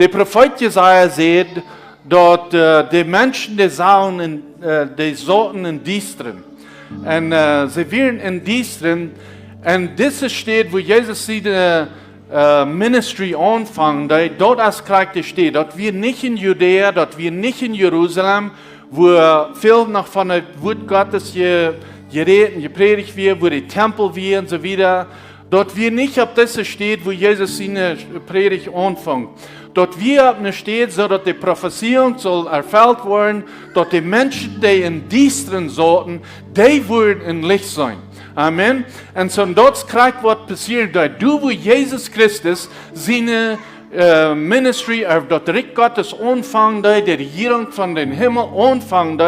Der Prophet Jesaja sagt, dat die Menschen, die sollten in Diesteren. Und sie werden in Diesteren. Und das steht, wo Jesus seine Ministry anfangen, dort als Charakter steht, dass wir nicht in Judäa, dass wir nicht in Jerusalem, wo viel noch von der Wort Gottes geredet, gepredigt wird, wo die Tempel wir und so weiter, dort wir nicht auf das steht, wo Jesus seine Predigt anfängt. Dort wir auf steht, so dass die Prophezeiung soll erfüllt werden, dass die Menschen, die in Diestern sollten, die würden in Licht sein. Amen. Und so dort kriegt was passiert, da du, wo Jesus Christus seine Ministry, dort Reich Gottes anfangen, die Regierung von den Himmel anfangen,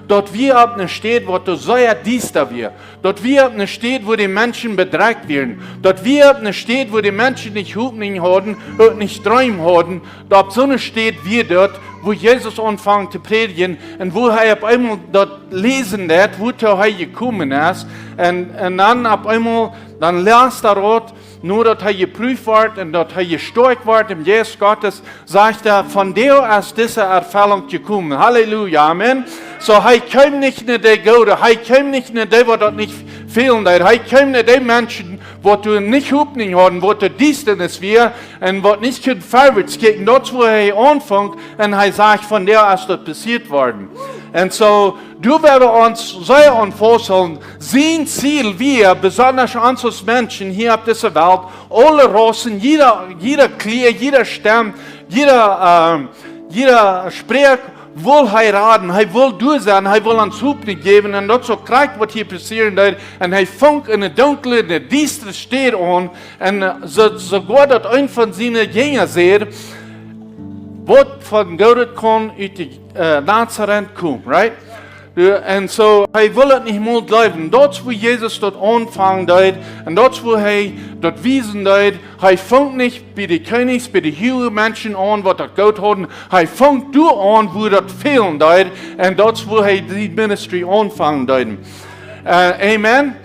dort wir ab ne steht, wo du so ja Diester wir. Dort wir ab ne steht, wo die Menschen bedrängt werden. Dort wir ab ne steht, wo die Menschen nicht Hoffnung haben, und nicht Träume haben. Dort so ne steht wir dort, wo Jesus anfängt zu predigen und wo er auf einmal dort lesen wird, wo er gekommen ist. Und dann auf einmal, dann lernt er dort, nur dass er geprüft wird und dass er gestärkt wird im Jesus Gottes, sagt er, von der ist diese Erfüllung gekommen. Halleluja, Amen. So, er kommt nicht in die Gute, er kommt nicht in die, wo das nicht fehlen wird. Er kommt in die Menschen, wo du nicht Hoffnung haben, wo du Dienstnis wir und wo nicht vorwärts gehen. Dort, wo er anfängt, und er sagt, von der ist das passiert worden. Und so, du wirst uns sehr vorstellen, sein Ziel, wir, besonders uns als Menschen hier auf dieser Welt, alle Rassen, jeder Klier, jeder Stamm, jeder Sprech, will heiraten, er will du sein, er will uns Hoffnung geben, und das so kriegt, was hier passieren wird, und er fängt in der Dunkle, in der Düstere steht an, und sogar das ein von seinen Jüngern sieht, was von Gott kann, aus Nazareth kommen, right? Und so, er will es nicht mal glauben. Dort, wo Jesus dort anfangen dort, und dort, wo er dort wiesen dort, er fängt nicht bei den Königs, bei den jungen Menschen an, was dort Gott haben. Er fängt du an, wo dort fehlen dort, und dort, wo er die Ministry anfangen dort. Amen.